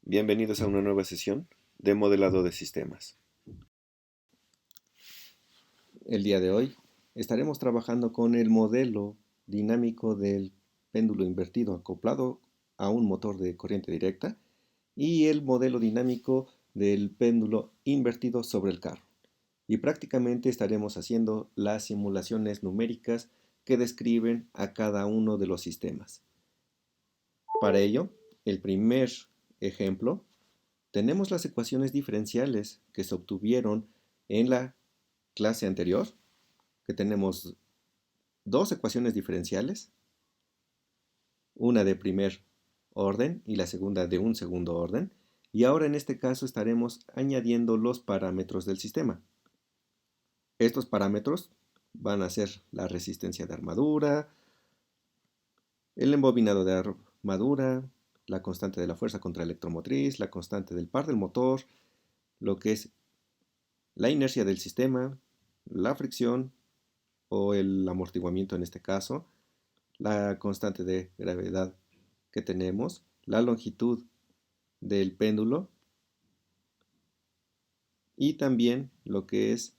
Bienvenidos a una nueva sesión de modelado de sistemas. El día de hoy estaremos trabajando con el modelo dinámico del péndulo invertido acoplado a un motor de corriente directa y el modelo dinámico del péndulo invertido sobre el carro. Y prácticamente estaremos haciendo las simulaciones numéricas que describen a cada uno de los sistemas. Para ello, el primer ejemplo, tenemos las ecuaciones diferenciales que se obtuvieron en la clase anterior, que tenemos dos ecuaciones diferenciales, una de primer orden y la segunda de un segundo orden, y ahora en este caso estaremos añadiendo los parámetros del sistema. Estos parámetros van a ser la resistencia de armadura, el embobinado de armadura, la constante de la fuerza contraelectromotriz, la constante del par del motor, lo que es la inercia del sistema, la fricción o el amortiguamiento en este caso, la constante de gravedad que tenemos, la longitud del péndulo y también lo que es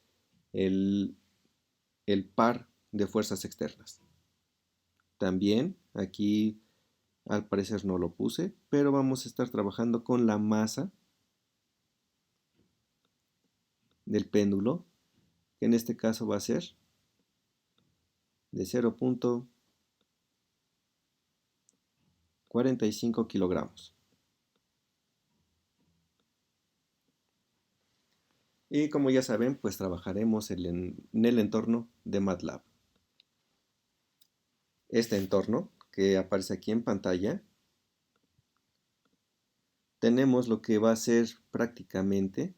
el, el par de fuerzas externas. También aquí al parecer no lo puse, pero vamos a estar trabajando con la masa del péndulo, que en este caso va a ser de 0.45 kilogramos. Y como ya saben, pues trabajaremos en el entorno de MATLAB. Este entorno que aparece aquí en pantalla, tenemos lo que va a ser prácticamente,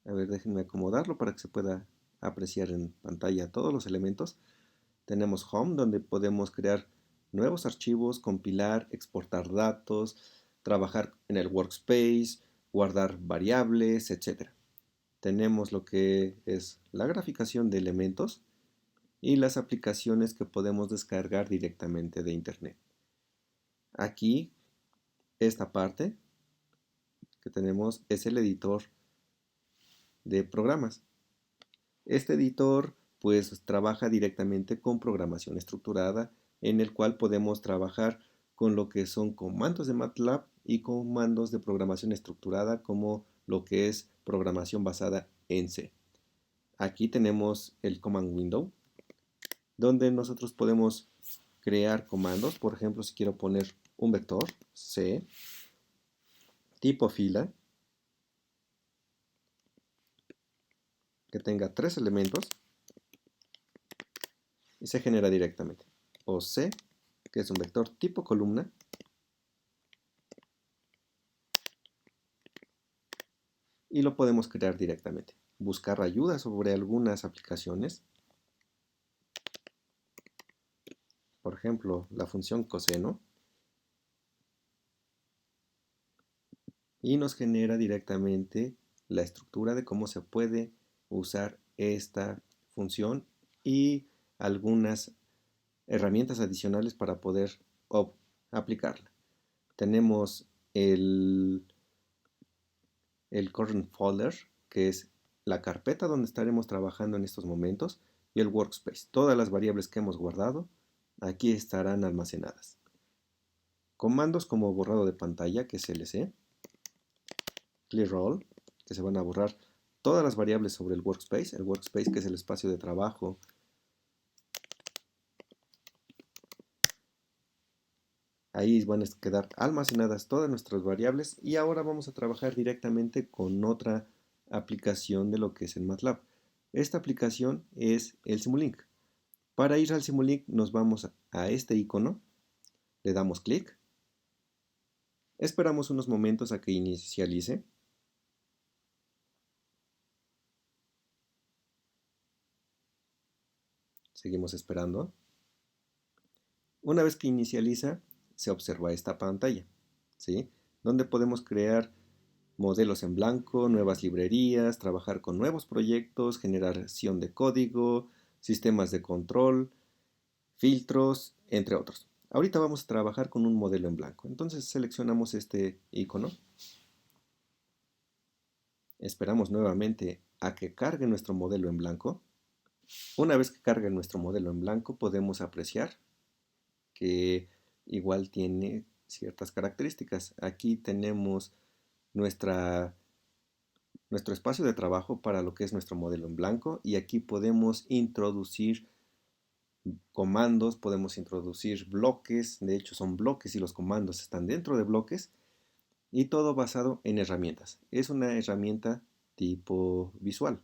a ver, déjenme acomodarlo para que se pueda apreciar en pantalla todos los elementos. Tenemos Home, donde podemos crear nuevos archivos, compilar, exportar datos, trabajar en el workspace, guardar variables, etc. Tenemos lo que es la graficación de elementos y las aplicaciones que podemos descargar directamente de internet. Aquí, esta parte que tenemos es el editor de programas. Este editor pues trabaja directamente con programación estructurada, en el cual podemos trabajar con lo que son comandos de MATLAB y comandos de programación estructurada como lo que es programación basada en C. Aquí tenemos el command window, donde nosotros podemos crear comandos. Por ejemplo, si quiero poner un vector C tipo fila que tenga 3 elementos y se genera directamente. O C, que es un vector tipo columna, y lo podemos crear directamente. Buscar ayuda sobre algunas aplicaciones. Por ejemplo, la función coseno. Y nos genera directamente la estructura de cómo se puede usar esta función y algunas herramientas adicionales para poder aplicarla. Tenemos el current folder, que es la carpeta donde estaremos trabajando en estos momentos, y el workspace. Todas las variables que hemos guardado aquí estarán almacenadas. Comandos como borrado de pantalla, que es LC, clear all, que se van a borrar todas las variables sobre el workspace que es el espacio de trabajo. Ahí van a quedar almacenadas todas nuestras variables y ahora vamos a trabajar directamente con otra aplicación de lo que es el MATLAB. Esta aplicación es el Simulink. Para ir al Simulink nos vamos a este icono, le damos clic, esperamos unos momentos a que inicialice. Seguimos esperando. Una vez que inicializa, se observa esta pantalla, ¿sí? Donde podemos crear modelos en blanco, nuevas librerías, trabajar con nuevos proyectos, generación de código, sistemas de control, filtros, entre otros. Ahorita vamos a trabajar con un modelo en blanco. Entonces seleccionamos este icono. Esperamos nuevamente a que cargue nuestro modelo en blanco. Una vez que cargue nuestro modelo en blanco, podemos apreciar que igual tiene ciertas características. Aquí tenemos nuestro espacio de trabajo para lo que es nuestro modelo en blanco y aquí podemos introducir comandos, podemos introducir bloques, de hecho son bloques y los comandos están dentro de bloques y todo basado en herramientas. Es una herramienta tipo visual.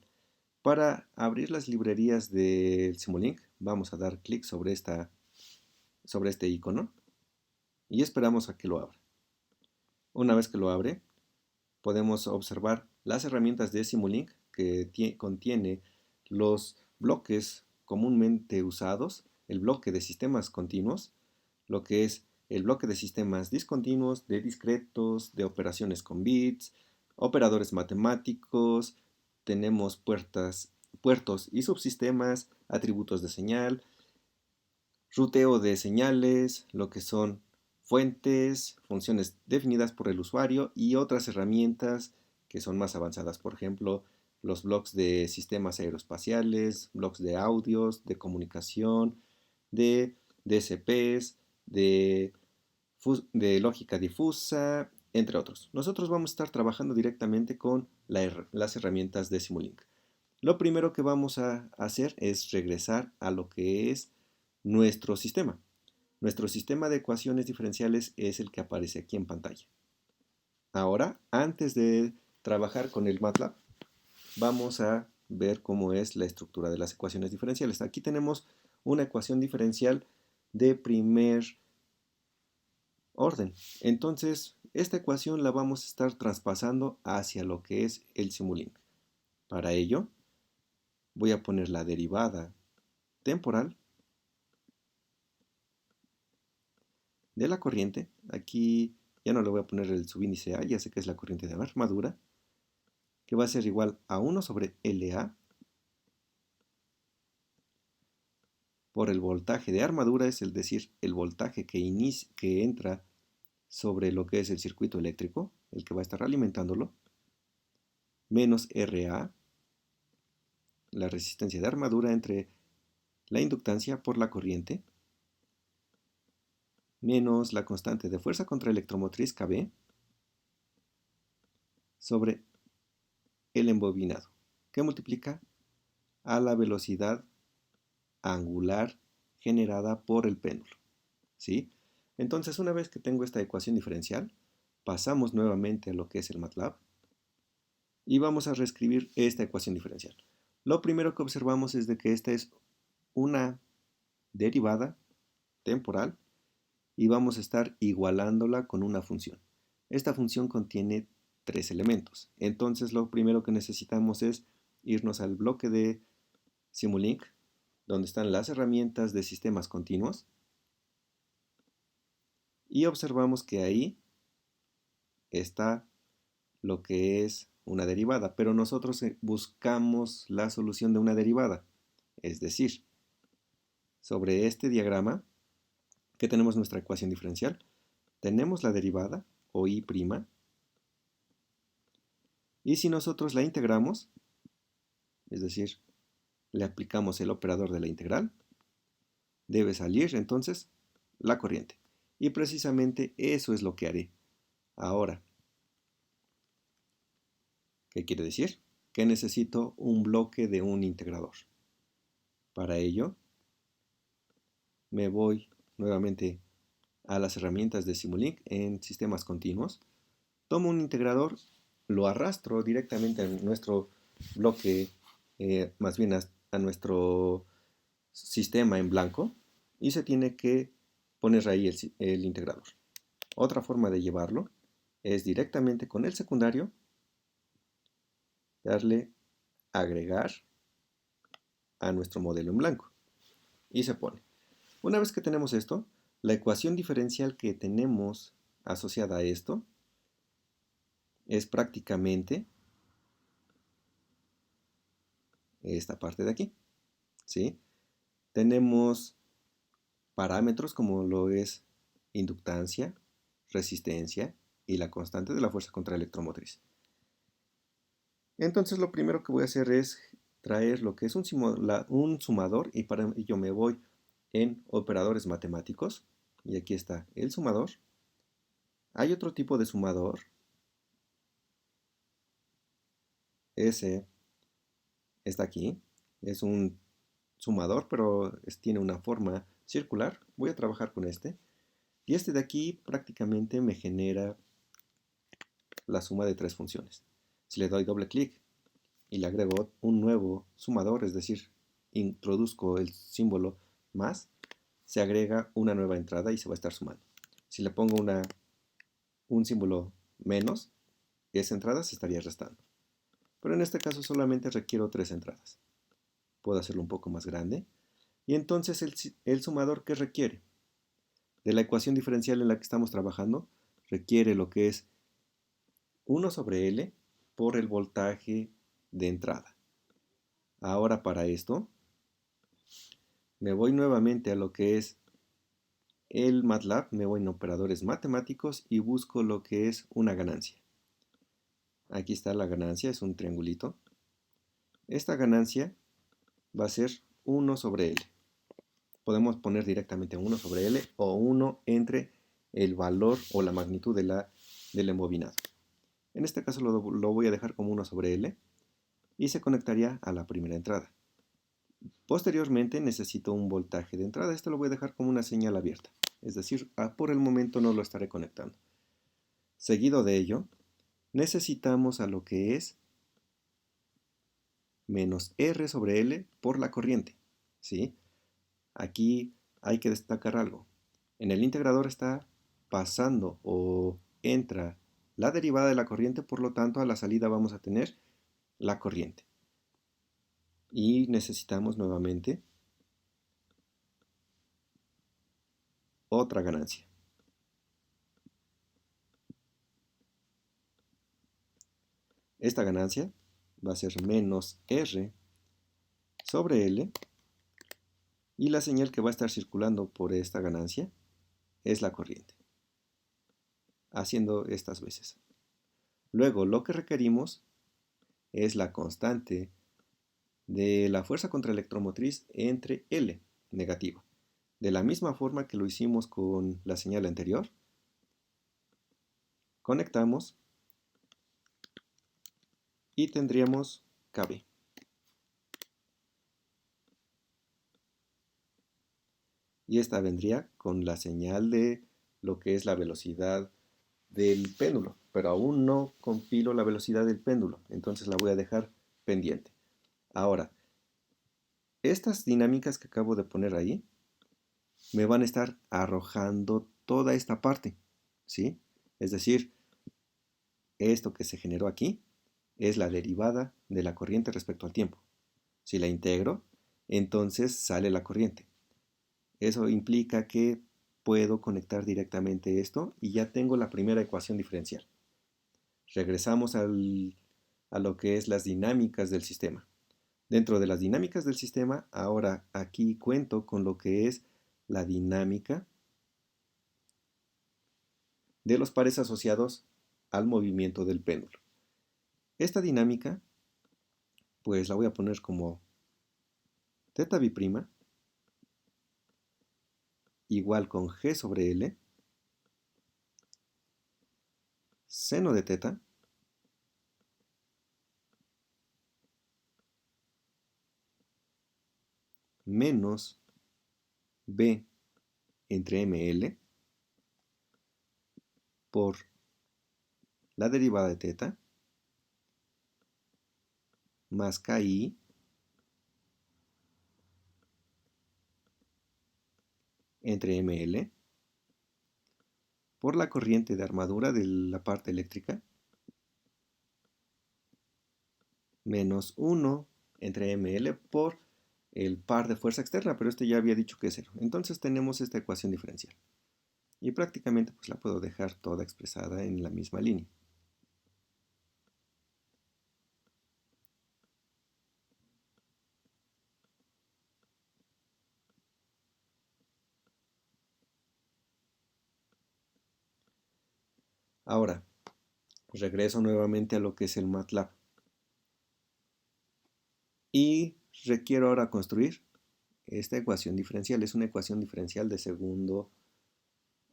Para abrir las librerías del Simulink vamos a dar clic sobre este icono y esperamos a que lo abra. Una vez que lo abre, podemos observar las herramientas de Simulink que contiene los bloques comúnmente usados, el bloque de sistemas continuos, lo que es el bloque de sistemas discontinuos, de discretos, de operaciones con bits, operadores matemáticos, tenemos puertos y subsistemas, atributos de señal, ruteo de señales, lo que son fuentes, funciones definidas por el usuario y otras herramientas que son más avanzadas, por ejemplo, los blocks de sistemas aeroespaciales, blocks de audios, de comunicación, de DSPs, de lógica difusa, entre otros. Nosotros vamos a estar trabajando directamente con las herramientas de Simulink. Lo primero que vamos a hacer es regresar a lo que es nuestro sistema. Nuestro sistema de ecuaciones diferenciales es el que aparece aquí en pantalla. Ahora, antes de trabajar con el MATLAB, vamos a ver cómo es la estructura de las ecuaciones diferenciales. Aquí tenemos una ecuación diferencial de primer orden. Entonces, esta ecuación la vamos a estar traspasando hacia lo que es el Simulink. Para ello, voy a poner la derivada temporal de la corriente. Aquí ya no le voy a poner el subíndice A, ya sé que es la corriente de armadura, que va a ser igual a 1 sobre LA por el voltaje de armadura, es decir, el voltaje que entra sobre lo que es el circuito eléctrico, el que va a estar alimentándolo, menos RA, la resistencia de armadura entre la inductancia por la corriente, menos la constante de fuerza contraelectromotriz KB sobre el embobinado, que multiplica a la velocidad angular generada por el péndulo. ¿Sí? Entonces, una vez que tengo esta ecuación diferencial, pasamos nuevamente a lo que es el MATLAB y vamos a reescribir esta ecuación diferencial. Lo primero que observamos es de que esta es una derivada temporal y vamos a estar igualándola con una función. Esta función contiene tres elementos. Entonces, lo primero que necesitamos es irnos al bloque de Simulink, donde están las herramientas de sistemas continuos, y observamos que ahí está lo que es una derivada, pero nosotros buscamos la solución de una derivada, es decir, sobre este diagrama que tenemos nuestra ecuación diferencial, tenemos la derivada o y', y si nosotros la integramos, es decir, le aplicamos el operador de la integral, debe salir entonces la corriente. Y precisamente eso es lo que haré ahora. ¿Qué quiere decir? Que necesito un bloque de un integrador. Para ello, me voy nuevamente a las herramientas de Simulink en sistemas continuos. Tomo un integrador, lo arrastro directamente a nuestro bloque, más bien a nuestro sistema en blanco y se tiene que poner ahí el integrador. Otra forma de llevarlo es directamente con el secundario, darle agregar a nuestro modelo en blanco y se pone. Una vez que tenemos esto, la ecuación diferencial que tenemos asociada a esto es prácticamente esta parte de aquí, ¿sí? Tenemos parámetros como lo es inductancia, resistencia y la constante de la fuerza contraelectromotriz. Entonces lo primero que voy a hacer es traer lo que es un sumador, y para ello me voy en operadores matemáticos y aquí está el sumador. Hay otro tipo de sumador, ese está aquí, es un sumador pero tiene una forma circular. Voy a trabajar con este y este de aquí prácticamente me genera la suma de tres funciones. Si le doy doble clic y le agrego un nuevo sumador, es decir, introduzco el símbolo más, se agrega una nueva entrada y se va a estar sumando. Si le pongo un símbolo menos, esa entrada se estaría restando. Pero en este caso solamente requiero tres entradas. Puedo hacerlo un poco más grande. Y entonces el sumador, ¿qué requiere? De la ecuación diferencial en la que estamos trabajando, requiere lo que es 1 sobre L por el voltaje de entrada. Ahora para esto, me voy nuevamente a lo que es el MATLAB, me voy en operadores matemáticos y busco lo que es una ganancia. Aquí está la ganancia, es un triangulito. Esta ganancia va a ser 1 sobre L. Podemos poner directamente 1 sobre L o 1 entre el valor o la magnitud del embobinado. En este caso lo voy a dejar como 1 sobre L y se conectaría a la primera entrada. Posteriormente necesito un voltaje de entrada. Esto lo voy a dejar como una señal abierta. Es decir, por el momento no lo estaré conectando. Seguido de ello, necesitamos a lo que es menos R sobre L por la corriente. ¿Sí? Aquí hay que destacar algo. En el integrador está pasando o entra la derivada de la corriente, por lo tanto a la salida vamos a tener la corriente. Y necesitamos nuevamente otra ganancia. Esta ganancia va a ser menos R sobre L y la señal que va a estar circulando por esta ganancia es la corriente, haciendo estas veces. Luego lo que requerimos es la constante de la fuerza contraelectromotriz entre L, negativa. De la misma forma que lo hicimos con la señal anterior, conectamos y tendríamos KB. Y esta vendría con la señal de lo que es la velocidad del péndulo, pero aún no compilo la velocidad del péndulo, entonces la voy a dejar pendiente. Ahora, estas dinámicas que acabo de poner ahí me van a estar arrojando toda esta parte, ¿sí? Es decir, esto que se generó aquí es la derivada de la corriente respecto al tiempo. Si la integro, entonces sale la corriente. Eso implica que puedo conectar directamente esto y ya tengo la primera ecuación diferencial. Regresamos a lo que es las dinámicas del sistema. Dentro de las dinámicas del sistema, ahora aquí cuento con lo que es la dinámica de los pares asociados al movimiento del péndulo. Esta dinámica, pues la voy a poner como θ bi'prima igual con G sobre L, seno de θ, menos B entre ML por la derivada de θ más KI entre ML por la corriente de armadura de la parte eléctrica menos 1 entre ML por el par de fuerza externa, pero este ya había dicho que es 0. Entonces tenemos esta ecuación diferencial. Y prácticamente pues la puedo dejar toda expresada en la misma línea. Ahora, regreso nuevamente a lo que es el MATLAB. Y requiero ahora construir esta ecuación diferencial. Es una ecuación diferencial de segundo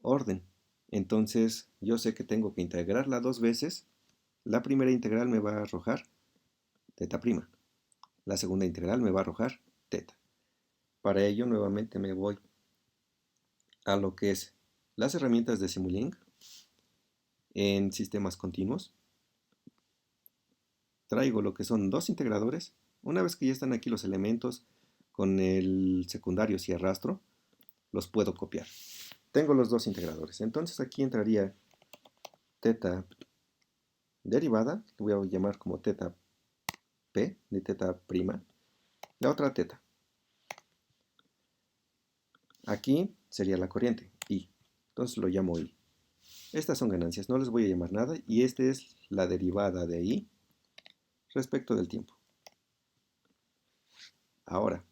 orden. Entonces, yo sé que tengo que integrarla dos veces. La primera integral me va a arrojar teta prima. La segunda integral me va a arrojar teta. Para ello, nuevamente me voy a lo que es las herramientas de Simulink en sistemas continuos. Traigo lo que son dos integradores. Una vez que ya están aquí los elementos, con el secundario si arrastro, los puedo copiar. Tengo los dos integradores. Entonces aquí entraría teta derivada, que voy a llamar como teta p de teta prima. La otra teta. Aquí sería la corriente, I. Entonces lo llamo I. Estas son ganancias, no les voy a llamar nada. Y esta es la derivada de I respecto del tiempo. Ahora,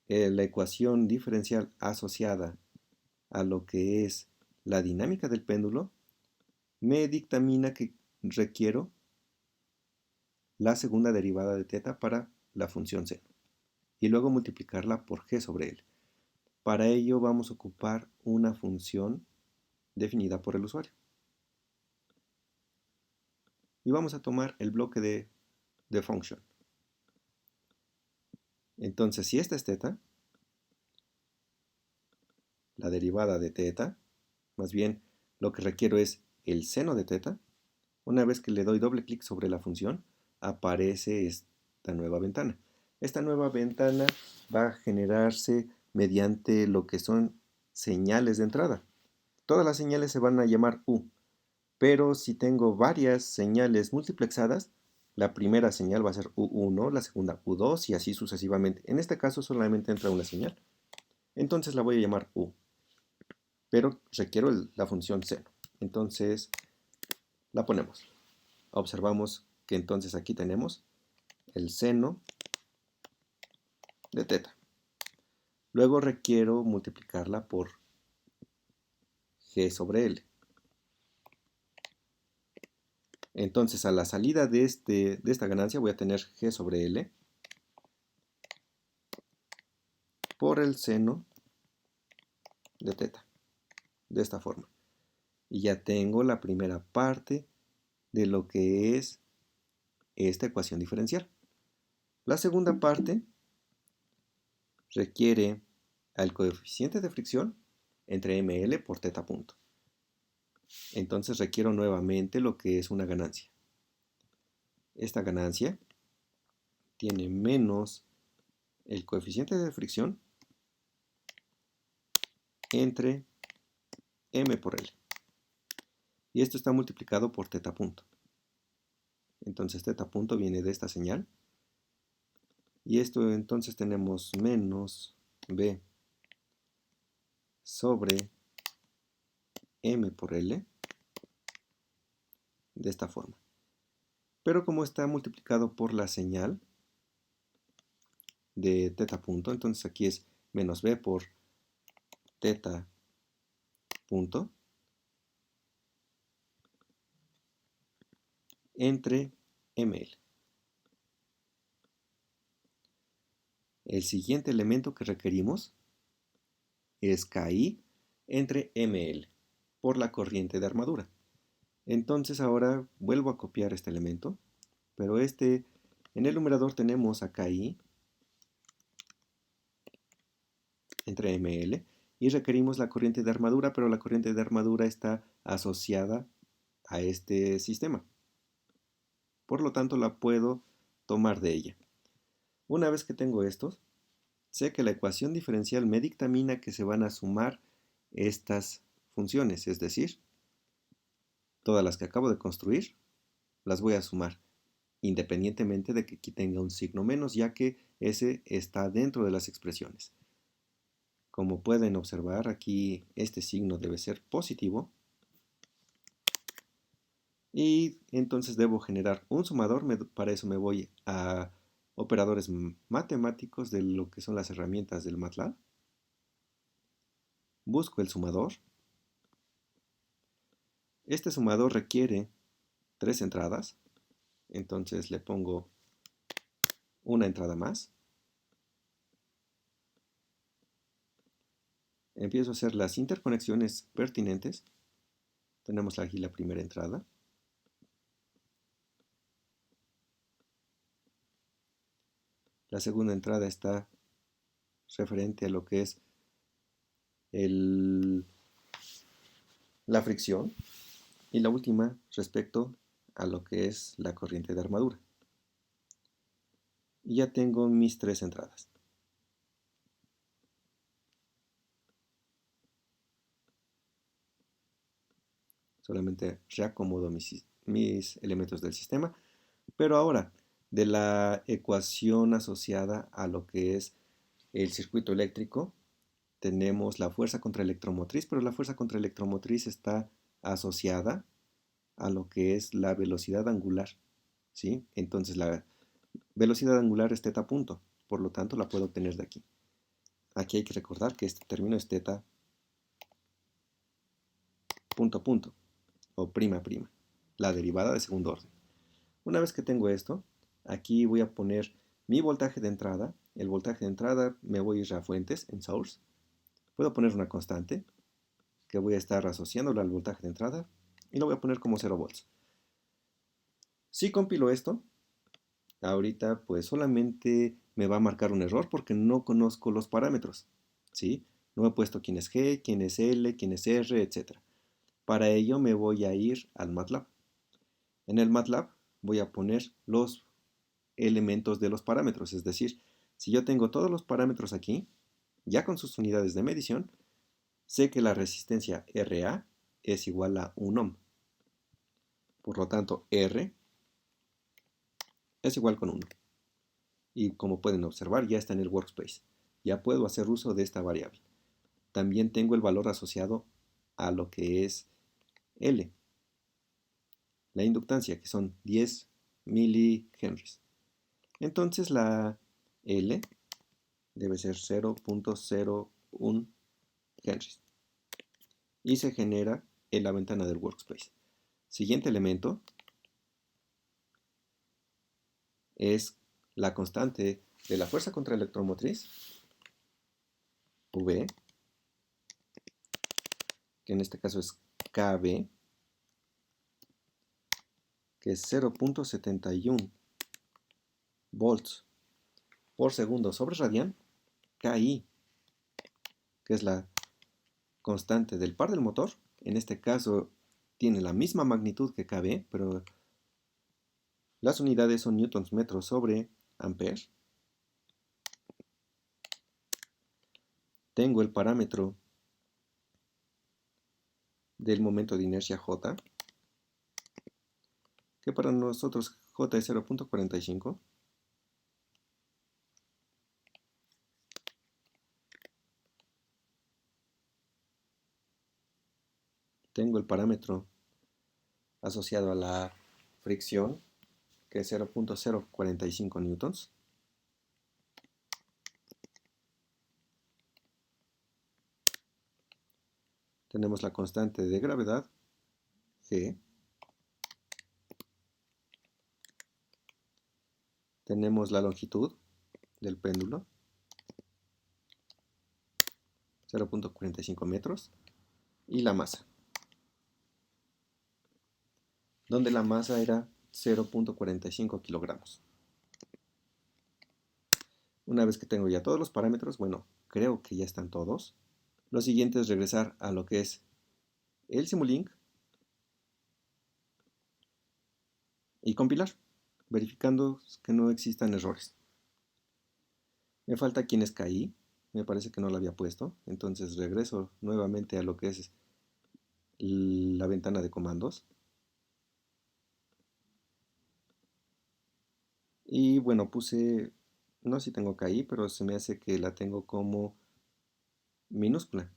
la ecuación diferencial asociada a lo que es la dinámica del péndulo me dictamina que requiero la segunda derivada de teta para la función seno y luego multiplicarla por g sobre l. Para ello vamos a ocupar una función definida por el usuario. Y vamos a tomar el bloque de function. Entonces, si esta es teta, la derivada de teta, más bien lo que requiero es el seno de teta. Una vez que le doy doble clic sobre la función, aparece esta nueva ventana. Esta nueva ventana va a generarse mediante lo que son señales de entrada. Todas las señales se van a llamar U, pero si tengo varias señales multiplexadas, la primera señal va a ser U1, la segunda U2 y así sucesivamente. En este caso solamente entra una señal, entonces la voy a llamar U, pero requiero la función seno. Entonces la ponemos. Observamos que entonces aquí tenemos el seno de teta. Luego requiero multiplicarla por g sobre l. Entonces a la salida de esta ganancia voy a tener g sobre l por el seno de teta, de esta forma. Y ya tengo la primera parte de lo que es esta ecuación diferencial. La segunda parte requiere al coeficiente de fricción entre ml por teta punto. Entonces requiero nuevamente lo que es una ganancia. Esta ganancia tiene menos el coeficiente de fricción entre m por l. Y esto está multiplicado por teta punto. Entonces teta punto viene de esta señal. Y esto entonces tenemos menos b sobre m por l de esta forma. Pero como está multiplicado por la señal de teta punto, entonces aquí es menos b por teta punto entre ml. El siguiente elemento que requerimos es KI entre ml por la corriente de armadura. Entonces ahora vuelvo a copiar este elemento, pero en el numerador tenemos a KI entre ml y requerimos la corriente de armadura, pero la corriente de armadura está asociada a este sistema. Por lo tanto, la puedo tomar de ella. Una vez que tengo estos, sé que la ecuación diferencial me dictamina que se van a sumar estas funciones, es decir, todas las que acabo de construir las voy a sumar, independientemente de que aquí tenga un signo menos, ya que ese está dentro de las expresiones. Como pueden observar, aquí este signo debe ser positivo. Y entonces debo generar un sumador. Para eso me voy a operadores matemáticos de lo que son las herramientas del MATLAB. Busco el sumador. Este sumador requiere 3 entradas, entonces le pongo una entrada más. Empiezo a hacer las interconexiones pertinentes. Tenemos aquí la primera entrada. La segunda entrada está referente a lo que es la fricción. Y la última respecto a lo que es la corriente de armadura. Y ya tengo mis 3 entradas. Solamente reacomodo mis elementos del sistema. Pero ahora, de la ecuación asociada a lo que es el circuito eléctrico, tenemos la fuerza contraelectromotriz, pero la fuerza contraelectromotriz está asociada a lo que es la velocidad angular, ¿sí? Entonces la velocidad angular es teta punto, por lo tanto la puedo obtener de aquí. Aquí hay que recordar que este término es teta punto punto, o prima prima, la derivada de segundo orden. Una vez que tengo esto, aquí voy a poner mi voltaje de entrada. El voltaje de entrada me voy a ir a fuentes, en source. Puedo poner una constante, que voy a estar asociándola al voltaje de entrada, y lo voy a poner como 0 volts. Si compilo esto, ahorita pues solamente me va a marcar un error porque no conozco los parámetros, ¿sí? No he puesto quién es G, quién es L, quién es R, etc. Para ello me voy a ir al MATLAB. En el MATLAB voy a poner los elementos de los parámetros, es decir, si yo tengo todos los parámetros aquí, ya con sus unidades de medición, sé que la resistencia RA es igual a 1 ohm. Por lo tanto, R es igual con 1. Y como pueden observar, ya está en el workspace. Ya puedo hacer uso de esta variable. También tengo el valor asociado a lo que es L, la inductancia, que son 10 milihenries. Entonces la L debe ser 0.01 henries. Y se genera en la ventana del workspace. Siguiente elemento es la constante de la fuerza contraelectromotriz, V, que en este caso es KB, que es 0.71 volts por segundo sobre radian, KI, que es la constante del par del motor. En este caso tiene la misma magnitud que KB, pero las unidades son newtons metros sobre ampere. Tengo el parámetro del momento de inercia J, que para nosotros J es 0.45. Tengo el parámetro asociado a la fricción, que es 0.045 newtons. Tenemos la constante de gravedad, G. Tenemos la longitud del péndulo, 0.45 metros. Y la masa, donde la masa era 0.45 kilogramos. Una vez que tengo ya todos los parámetros, bueno, creo que ya están todos. Lo siguiente es regresar a lo que es el Simulink y compilar, verificando que no existan errores. Me falta quién es KI, me parece que no lo había puesto, entonces regreso nuevamente a lo que es la ventana de comandos. Y bueno, puse, no sé si tengo KI, pero se me hace que la tengo como minúscula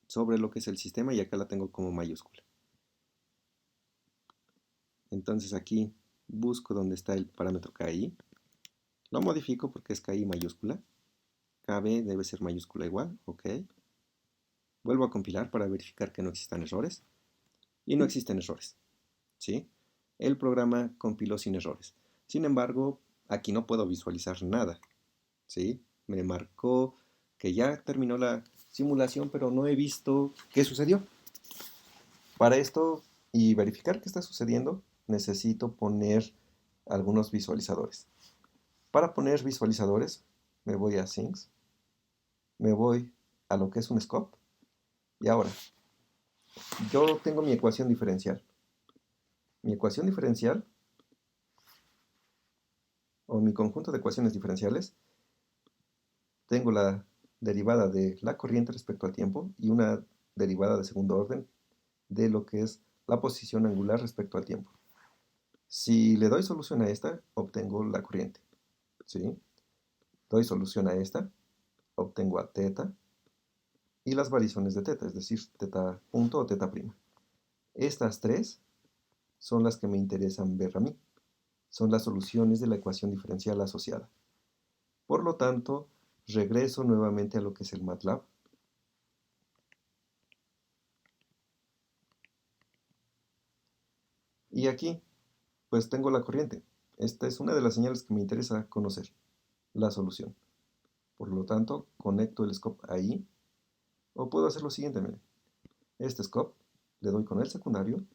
sobre lo que es el sistema y acá la tengo como mayúscula. Entonces aquí busco donde está el parámetro KI, lo modifico porque es KI mayúscula, KB debe ser mayúscula igual, ok. Vuelvo a compilar para verificar que no existan errores. y no existen errores, ¿sí? El programa compiló sin errores. Sin embargo, aquí no puedo visualizar nada, ¿sí? Me marcó que ya terminó la simulación, pero no he visto qué sucedió. Para esto y verificar qué está sucediendo, necesito poner algunos visualizadores. Para poner visualizadores, me voy a Things, me voy a lo que es un scope, y ahora, yo tengo mi ecuación diferencial. Mi ecuación diferencial, o mi conjunto de ecuaciones diferenciales, tengo la derivada de la corriente respecto al tiempo y una derivada de segundo orden de lo que es la posición angular respecto al tiempo. Si le doy solución a esta, obtengo la corriente, ¿sí? Doy solución a esta, obtengo a teta y las variaciones de teta, es decir, teta punto o teta prima. Estas tres son las que me interesan ver a mí. Son las soluciones de la ecuación diferencial asociada. Por lo tanto, regreso nuevamente a lo que es el MATLAB. Y aquí, pues tengo la corriente. Esta es una de las señales que me interesa conocer, la solución. Por lo tanto, conecto el scope ahí. O puedo hacer lo siguiente, miren. Este scope, le doy con el secundario.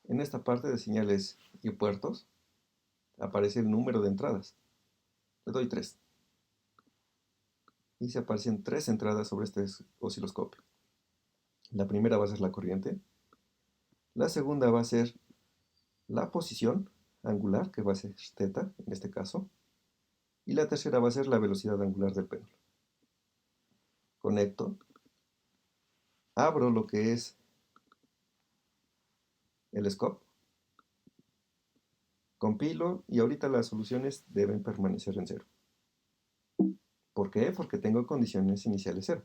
En esta parte de señales y puertos, aparece el número de entradas. Le doy 3. Y se aparecen 3 entradas sobre este osciloscopio. La primera va a ser la corriente. La segunda va a ser la posición angular, que va a ser θ en este caso. Y la tercera va a ser la velocidad angular del péndulo. Conecto. Abro lo que es el scope. Compilo y ahorita las soluciones deben permanecer en cero. ¿Por qué? Porque tengo condiciones iniciales cero.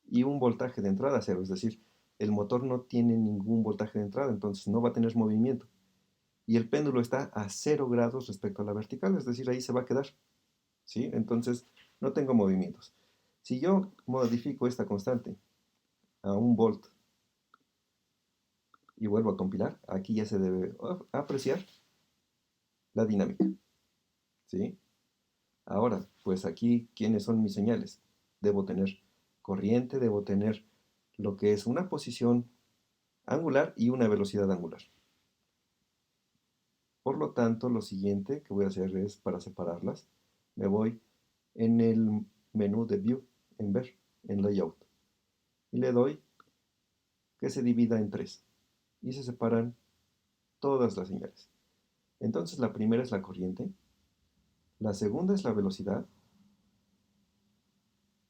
Y un voltaje de entrada cero, es decir, el motor no tiene ningún voltaje de entrada, entonces no va a tener movimiento. Y el péndulo está a 0 grados respecto a la vertical, es decir, ahí se va a quedar, ¿sí? Entonces no tengo movimientos. Si yo modifico esta constante a 1 volt y vuelvo a compilar, aquí ya se debe apreciar la dinámica, ¿sí? Ahora, pues aquí, ¿quiénes son mis señales? Debo tener corriente, debo tener lo que es una posición angular y una velocidad angular. Por lo tanto, lo siguiente que voy a hacer es, para separarlas, me voy en el menú de View, en Ver, en Layout, y le doy que se divida en 3, y se separan todas las señales. Entonces, la primera es la corriente, la segunda es la velocidad,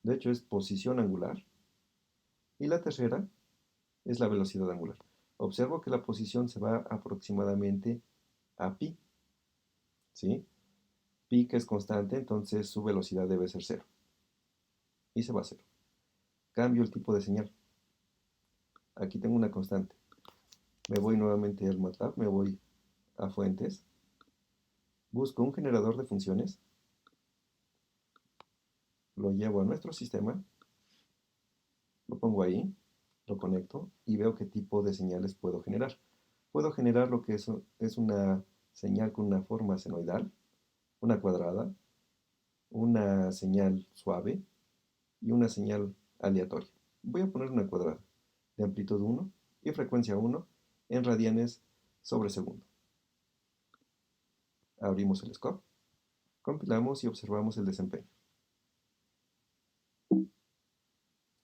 de hecho es posición angular, y la tercera es la velocidad angular. Observo que la posición se va aproximadamente a pi, ¿sí? Pi que es constante, entonces su velocidad debe ser cero. Y se va a cero. Cambio el tipo de señal. Aquí tengo una constante. Me voy nuevamente al MATLAB, me voy a fuentes, busco un generador de funciones, lo llevo a nuestro sistema, lo pongo ahí, lo conecto y veo qué tipo de señales puedo generar. Puedo generar lo que es una señal con una forma senoidal, una cuadrada, una señal suave y una señal aleatoria. Voy a poner una cuadrada de amplitud 1 y frecuencia 1 en radianes sobre segundo. Abrimos el scope, compilamos y observamos el desempeño,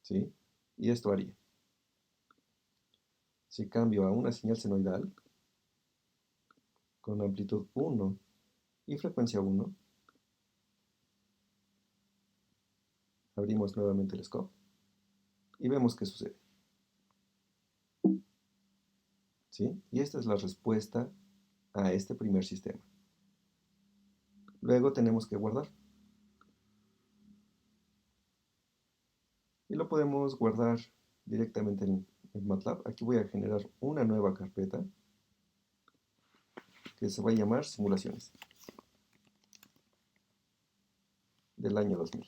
¿sí? Y esto haría. Si cambio a una señal senoidal con amplitud 1 y frecuencia 1, abrimos nuevamente el scope y vemos qué sucede, ¿sí? Y esta es la respuesta a este primer sistema. Luego tenemos que guardar. Y lo podemos guardar directamente en MATLAB, aquí voy a generar una nueva carpeta que se va a llamar simulaciones del año 2000.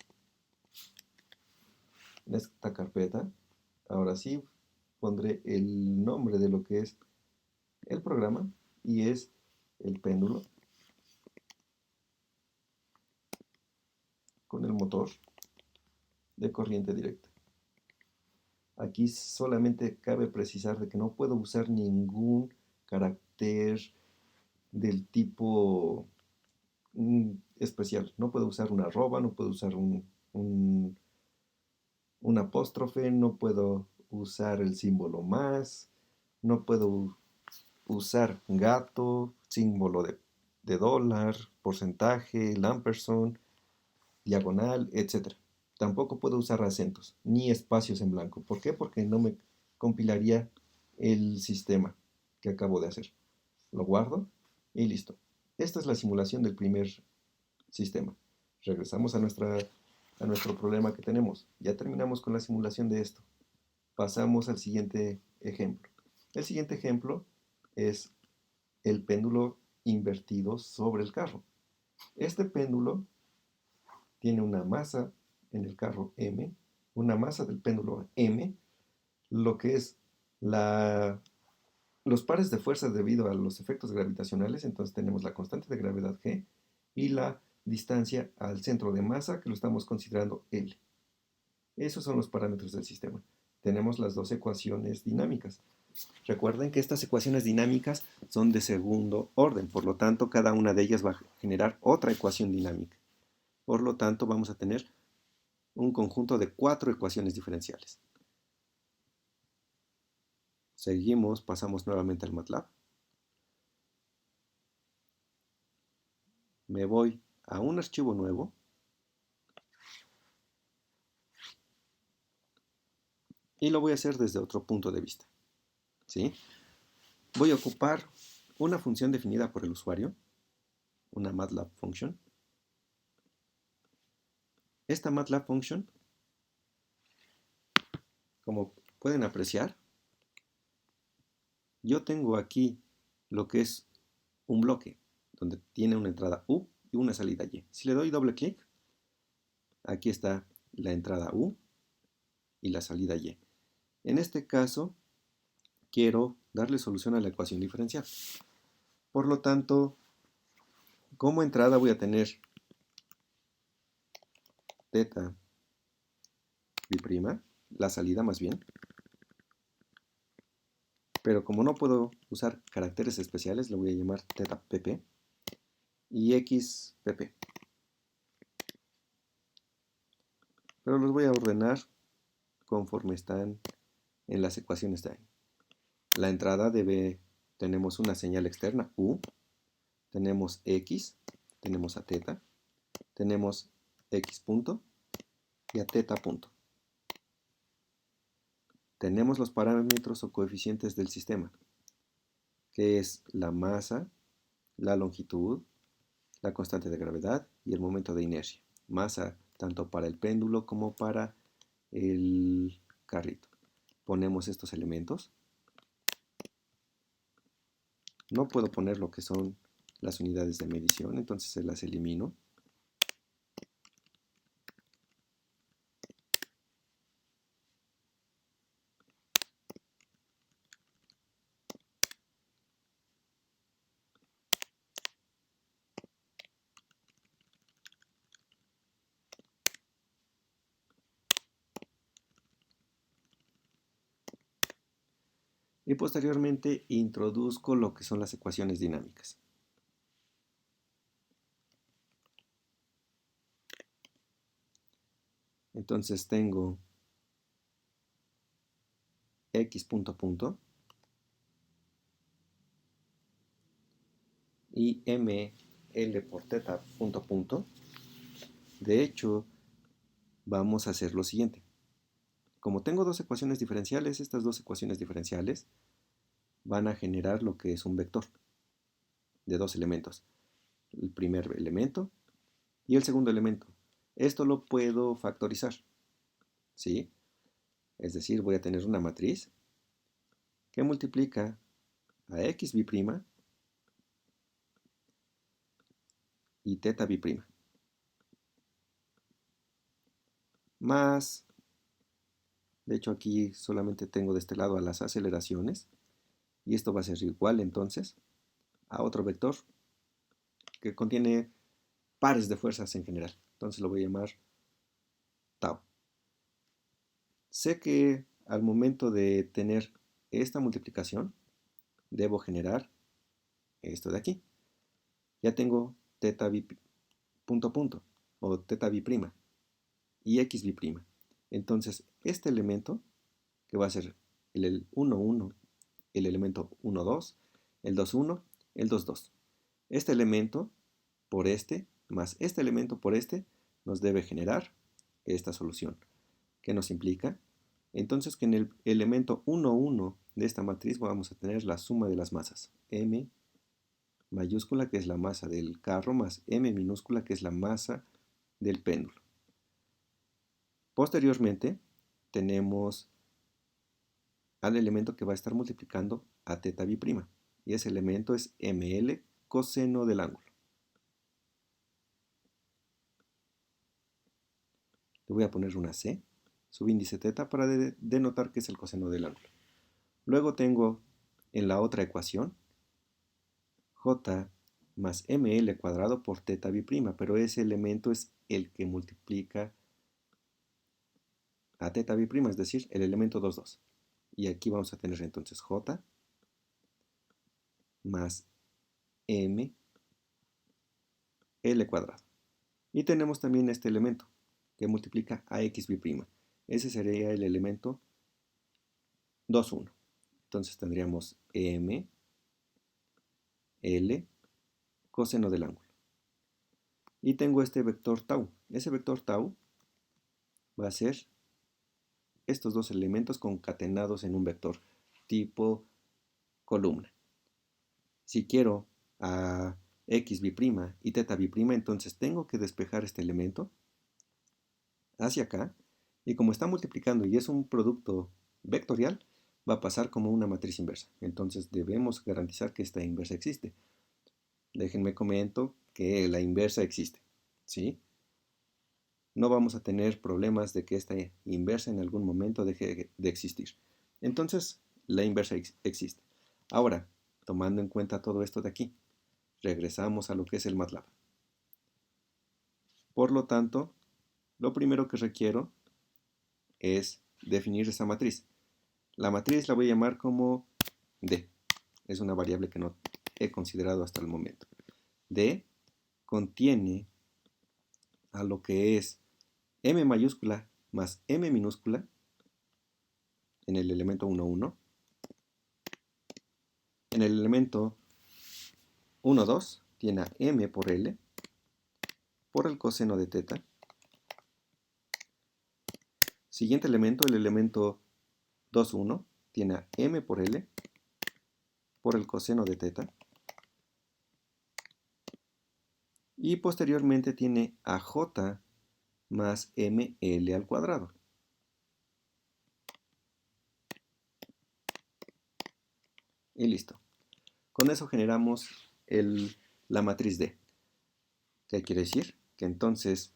En esta carpeta, ahora sí, pondré el nombre de lo que es el programa y es el péndulo con el motor de corriente directa. Aquí solamente cabe precisar de que no puedo usar ningún carácter del tipo especial. No puedo usar una arroba, no puedo usar un apóstrofe, no puedo usar el símbolo más, no puedo usar gato, símbolo de dólar, porcentaje, el ampersand, diagonal, etc. Tampoco puedo usar acentos ni espacios en blanco. ¿Por qué? Porque no me compilaría el sistema que acabo de hacer. Lo guardo y listo. Esta es la simulación del primer sistema. Regresamos a nuestro problema que tenemos. Ya terminamos con la simulación de esto. Pasamos al siguiente ejemplo. El siguiente ejemplo es el péndulo invertido sobre el carro. Este péndulo tiene una masa en el carro M, una masa del péndulo M, lo que es los pares de fuerzas debido a los efectos gravitacionales. Entonces tenemos la constante de gravedad G y la distancia al centro de masa, que lo estamos considerando L. Esos son los parámetros del sistema. Tenemos las dos ecuaciones dinámicas. Recuerden que estas ecuaciones dinámicas son de segundo orden, por lo tanto cada una de ellas va a generar otra ecuación dinámica. Por lo tanto vamos a tener un conjunto de 4 ecuaciones diferenciales. Seguimos, pasamos nuevamente al MATLAB. Me voy a un archivo nuevo y lo voy a hacer desde otro punto de vista. ¿Sí? Voy a ocupar una función definida por el usuario, una MATLAB function. Esta MATLAB function, como pueden apreciar, yo tengo aquí lo que es un bloque, donde tiene una entrada U y una salida Y. Si le doy doble clic, aquí está la entrada U y la salida Y. En este caso, quiero darle solución a la ecuación diferencial. Por lo tanto, como entrada voy a tener teta bi'prima, la salida más bien, pero como no puedo usar caracteres especiales, le voy a llamar teta pp y x pp. Pero los voy a ordenar conforme están en las ecuaciones de ahí. La entrada tenemos una señal externa, u, tenemos x, tenemos a teta, tenemos x punto y a teta punto. Tenemos los parámetros o coeficientes del sistema, que es la masa, la longitud, la constante de gravedad y el momento de inercia. Masa tanto para el péndulo como para el carrito. Ponemos estos elementos. No puedo poner lo que son las unidades de medición, entonces se las elimino. Y posteriormente introduzco lo que son las ecuaciones dinámicas. Entonces tengo x punto punto y ml por teta punto punto. De hecho, vamos a hacer lo siguiente. Como tengo dos ecuaciones diferenciales, estas dos ecuaciones diferenciales van a generar lo que es un vector de dos elementos. El primer elemento y el segundo elemento. Esto lo puedo factorizar, ¿sí? Es decir, voy a tener una matriz que multiplica a x bi'prima y teta bi'prima, más, de hecho aquí solamente tengo de este lado a las aceleraciones, y esto va a ser igual entonces a otro vector que contiene pares de fuerzas en general. Entonces lo voy a llamar tau. Sé que al momento de tener esta multiplicación, debo generar esto de aquí. Ya tengo teta punto punto, o teta bi'prima, y x bi'prima. Entonces, este elemento, que va a ser el 1, 1, el elemento 1, 2, el 2, 1, el 2, 2. Este elemento por este, más este elemento por este, nos debe generar esta solución. ¿Qué nos implica? Entonces que en el elemento 1, 1 de esta matriz vamos a tener la suma de las masas. M mayúscula, que es la masa del carro, más M minúscula, que es la masa del péndulo. Posteriormente, tenemos al elemento que va a estar multiplicando a teta bi'prima, y ese elemento es ml coseno del ángulo. Le voy a poner una C, subíndice teta, para denotar que es el coseno del ángulo. Luego tengo en la otra ecuación j más ml cuadrado por teta bi'prima, pero ese elemento es el que multiplica a teta bi'prima, es decir, el elemento 2, 2. Y aquí vamos a tener entonces j más m l cuadrado. Y tenemos también este elemento que multiplica a x bi'prima. Ese sería el elemento 2, 1. Entonces tendríamos m l coseno del ángulo. Y tengo este vector tau. Ese vector tau va a ser estos dos elementos concatenados en un vector tipo columna. Si quiero a x bi'prima y teta bi'prima, entonces tengo que despejar este elemento hacia acá, y como está multiplicando y es un producto vectorial, va a pasar como una matriz inversa. Entonces debemos garantizar que esta inversa existe. Déjenme comento que la inversa existe, ¿sí? No vamos a tener problemas de que esta inversa en algún momento deje de existir. Entonces, la inversa existe. Ahora, tomando en cuenta todo esto de aquí, regresamos a lo que es el MATLAB. Por lo tanto, lo primero que requiero es definir esa matriz. La matriz la voy a llamar como D. Es una variable que no he considerado hasta el momento. D contiene a lo que es M mayúscula más M minúscula en el elemento 1, 1. En el elemento 1, 2 tiene a M por L por el coseno de teta. Siguiente elemento, el elemento 2, 1, tiene a M por L por el coseno de teta. Y posteriormente tiene a J más ML al cuadrado. Y listo. Con eso generamos la matriz D. ¿Qué quiere decir? Que entonces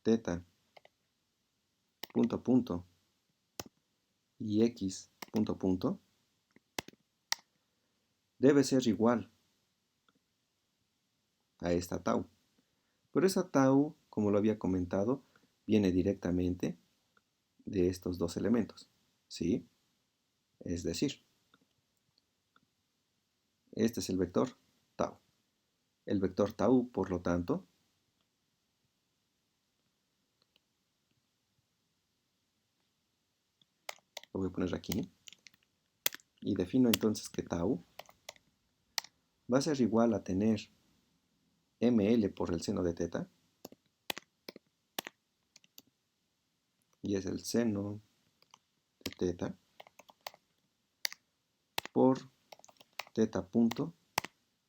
teta punto punto y x punto punto debe ser igual a esta tau. Pero esa tau, como lo había comentado, viene directamente de estos dos elementos, ¿sí? Es decir, este es el vector tau. El vector tau, por lo tanto, lo voy a poner aquí, y defino entonces que tau va a ser igual a tener ml por el seno de teta, y es el seno de teta por teta punto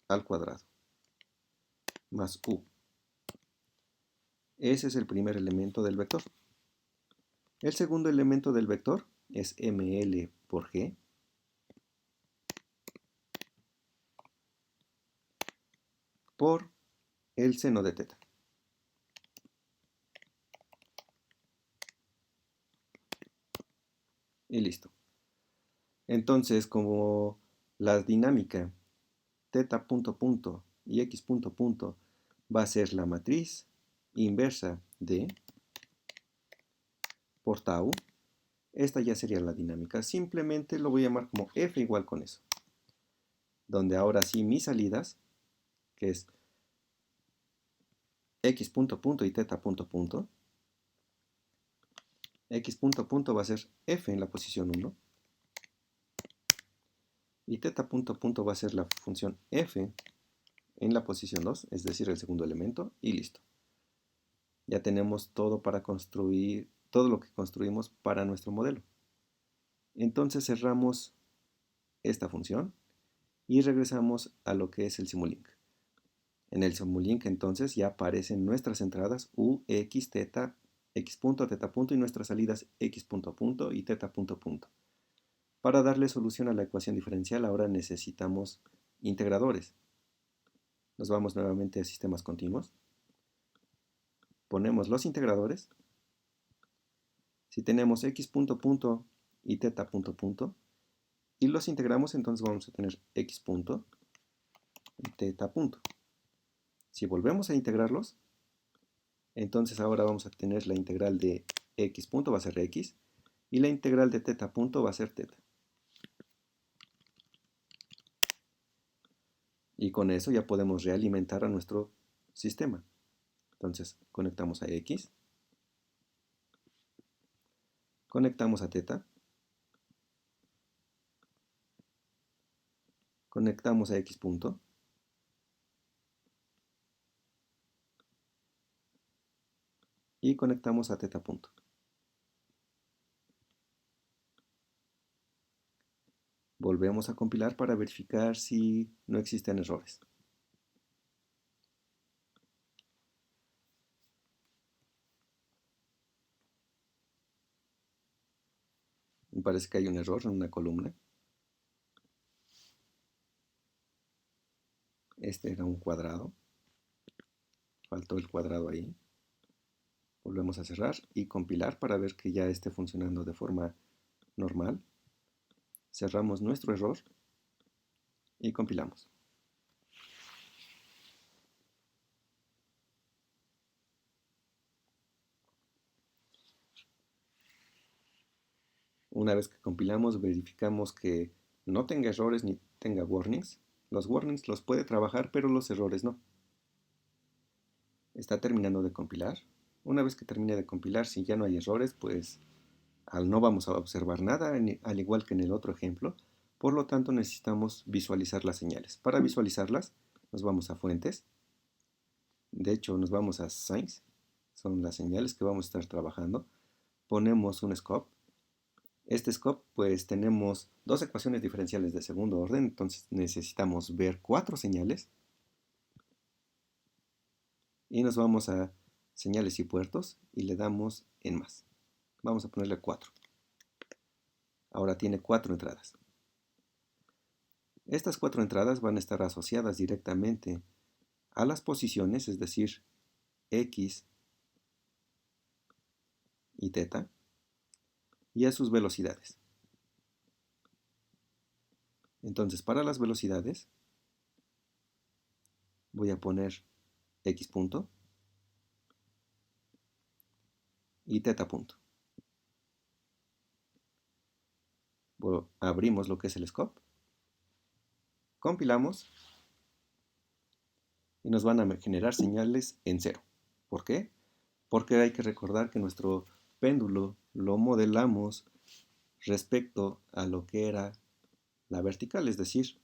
al cuadrado, más u. Ese es el primer elemento del vector. El segundo elemento del vector es ml por g, por el seno de teta. Y listo. Entonces, como la dinámica teta punto punto y x punto punto va a ser la matriz inversa de por tau, esta ya sería la dinámica. Simplemente lo voy a llamar como f igual con eso. Donde ahora sí mis salidas, que es x punto punto y teta punto punto, x punto punto va a ser f en la posición 1 y teta punto punto va a ser la función f en la posición 2, es decir, el segundo elemento, y listo. Ya tenemos todo para construir, todo lo que construimos para nuestro modelo. Entonces cerramos esta función y regresamos a lo que es el Simulink. En el Simulink entonces ya aparecen nuestras entradas u, x, teta, x punto, teta punto y nuestras salidas x punto punto y teta punto punto. Para darle solución a la ecuación diferencial ahora necesitamos integradores. Nos vamos nuevamente a sistemas continuos. Ponemos los integradores. Si tenemos x punto punto y teta punto punto y los integramos, entonces vamos a tener x punto y teta punto. Si volvemos a integrarlos, entonces ahora vamos a tener la integral de x punto va a ser x y la integral de teta punto va a ser teta. Y con eso ya podemos realimentar a nuestro sistema. Entonces conectamos a x, conectamos a teta, conectamos a x punto y conectamos a teta punto. Volvemos a compilar para verificar si no existen errores. Me parece que hay un error en una columna. Este era un cuadrado. Faltó el cuadrado ahí. Volvemos a cerrar y compilar para ver que ya esté funcionando de forma normal. Cerramos nuestro error y compilamos. Una vez que compilamos, verificamos que no tenga errores ni tenga warnings. Los warnings los puede trabajar, pero los errores no. Está terminando de compilar. Una vez que termine de compilar, si ya no hay errores, pues no vamos a observar nada, al igual que en el otro ejemplo. Por lo tanto, necesitamos visualizar las señales. Para visualizarlas, nos vamos a fuentes. De hecho, nos vamos a signs. Son las señales que vamos a estar trabajando. Ponemos un scope. Este scope, pues tenemos dos ecuaciones diferenciales de segundo orden, entonces necesitamos ver 4 señales. Y nos vamos a señales y puertos y le damos en más. Vamos a ponerle 4. Ahora tiene 4 entradas. Estas 4 entradas van a estar asociadas directamente a las posiciones, es decir, x y teta, y a sus velocidades. Entonces, para las velocidades, voy a poner x punto y teta punto. Abrimos lo que es el scope, compilamos y nos van a generar señales en 0. ¿Por qué? Porque hay que recordar que nuestro péndulo lo modelamos respecto a lo que era la vertical, es decir,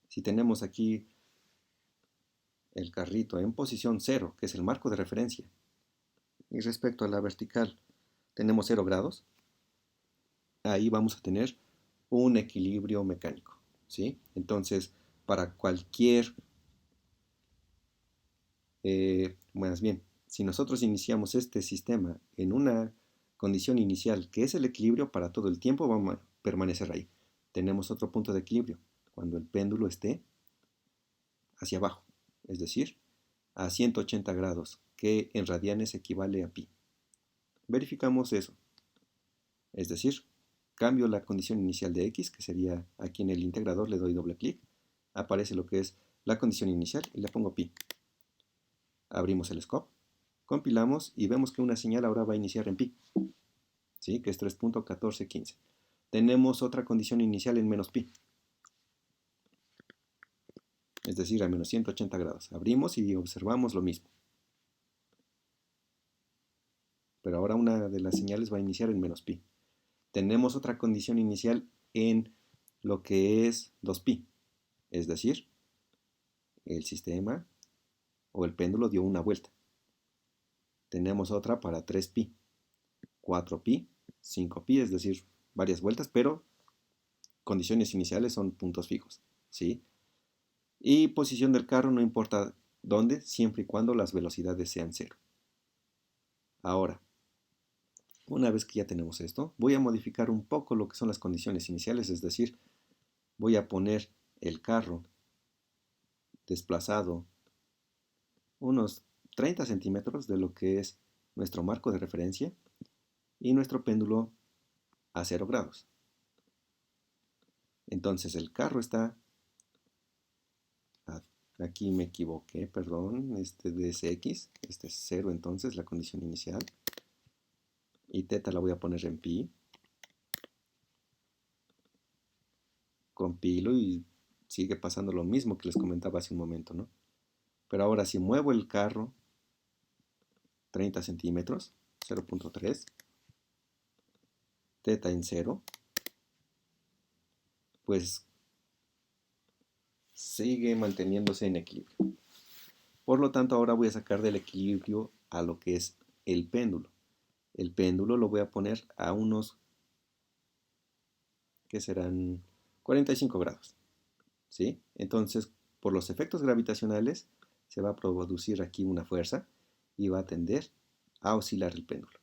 si tenemos aquí el carrito en posición 0, que es el marco de referencia, y respecto a la vertical tenemos 0 grados, ahí vamos a tener un equilibrio mecánico, ¿sí? Entonces, para cualquier, más bien, si nosotros iniciamos este sistema en una condición inicial, que es el equilibrio, para todo el tiempo vamos a permanecer ahí. Tenemos otro punto de equilibrio, cuando el péndulo esté hacia abajo. es decir, a 180 grados, que en radianes equivale a pi. Verificamos eso, es decir, cambio la condición inicial de x, que sería aquí en el integrador, le doy doble clic, aparece lo que es la condición inicial y le pongo pi. Abrimos el scope, compilamos y vemos que una señal ahora va a iniciar en pi, ¿sí? Que es 3.1415. Tenemos otra condición inicial en menos pi, es decir, a menos 180 grados. Abrimos y observamos lo mismo. Pero ahora una de las señales va a iniciar en menos pi. Tenemos otra condición inicial en lo que es 2pi, es decir, el sistema o el péndulo dio una vuelta. Tenemos otra para 3pi, 4pi, 5pi, es decir, varias vueltas, pero condiciones iniciales son puntos fijos, ¿sí? Y posición del carro no importa dónde, siempre y cuando las velocidades sean cero. Ahora, una vez que ya tenemos esto, voy a modificar un poco lo que son las condiciones iniciales, es decir, voy a poner el carro desplazado unos 30 centímetros de lo que es nuestro marco de referencia y nuestro péndulo a 0 grados. Entonces el carro está, aquí me equivoqué, perdón, de X, este es 0 entonces, la condición inicial, y teta la voy a poner en pi, compilo y sigue pasando lo mismo que les comentaba hace un momento, ¿no? Pero ahora si muevo el carro 30 centímetros, 0.3, teta en 0, pues sigue manteniéndose en equilibrio. Por lo tanto, ahora voy a sacar del equilibrio a lo que es el péndulo. El péndulo lo voy a poner a unos, que serán 45 grados, ¿sí? Entonces, por los efectos gravitacionales, se va a producir aquí una fuerza y va a tender a oscilar el péndulo.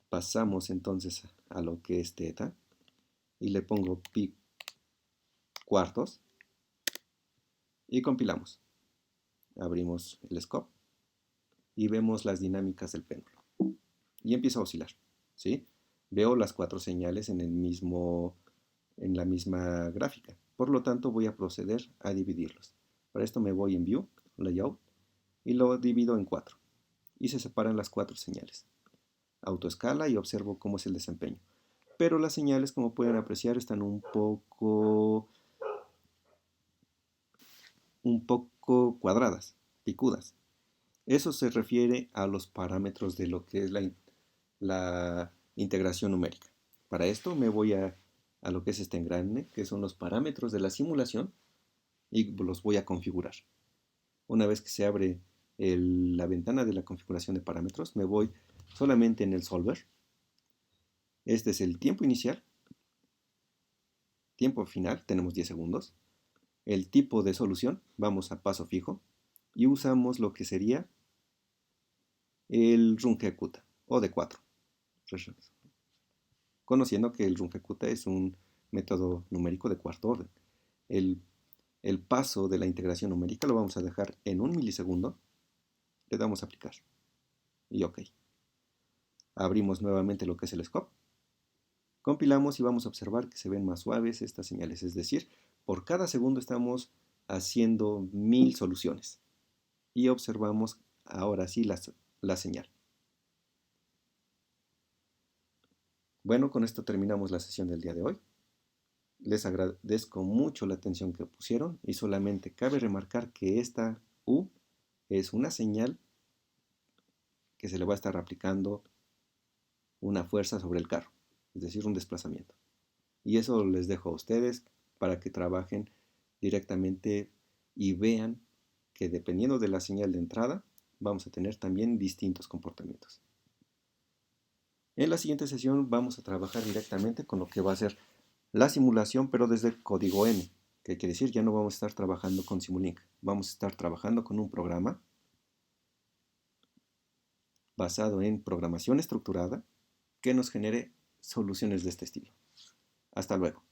Pasamos entonces a lo que es teta y le pongo pi cuartos y compilamos. Abrimos el scope y vemos las dinámicas del péndulo y empieza a oscilar, ¿sí? Veo las 4 señales en la misma gráfica, por lo tanto voy a proceder a dividirlos. Para esto me voy en View, Layout y lo divido en 4 y se separan las 4 señales. Autoescala y observo cómo es el desempeño, pero las señales, como pueden apreciar, están un poco cuadradas, picudas. Eso se refiere a los parámetros de lo que es la integración numérica. Para esto me voy a lo que es este engrane, que son los parámetros de la simulación, y los voy a configurar. Una vez que se abre la ventana de la configuración de parámetros, me voy solamente en el solver. Este es el tiempo inicial, tiempo final, tenemos 10 segundos. El tipo de solución, vamos a paso fijo, y usamos lo que sería el rungecuta, o de 4, conociendo que el rungecuta es un método numérico de cuarto orden. El paso de la integración numérica lo vamos a dejar en 1 milisegundo, le damos a aplicar, y OK. Abrimos nuevamente lo que es el scope, compilamos y vamos a observar que se ven más suaves estas señales, es decir, por cada segundo estamos haciendo 1000 soluciones, y observamos ahora sí la señal. Bueno, con esto terminamos la sesión del día de hoy. Les agradezco mucho la atención que pusieron y solamente cabe remarcar que esta U es una señal que se le va a estar aplicando una fuerza sobre el carro, es decir, un desplazamiento. Y eso les dejo a ustedes para que trabajen directamente y vean que dependiendo de la señal de entrada, vamos a tener también distintos comportamientos. En la siguiente sesión vamos a trabajar directamente con lo que va a ser la simulación, pero desde el código M, que quiere decir ya no vamos a estar trabajando con Simulink, vamos a estar trabajando con un programa basado en programación estructurada que nos genere soluciones de este estilo. Hasta luego.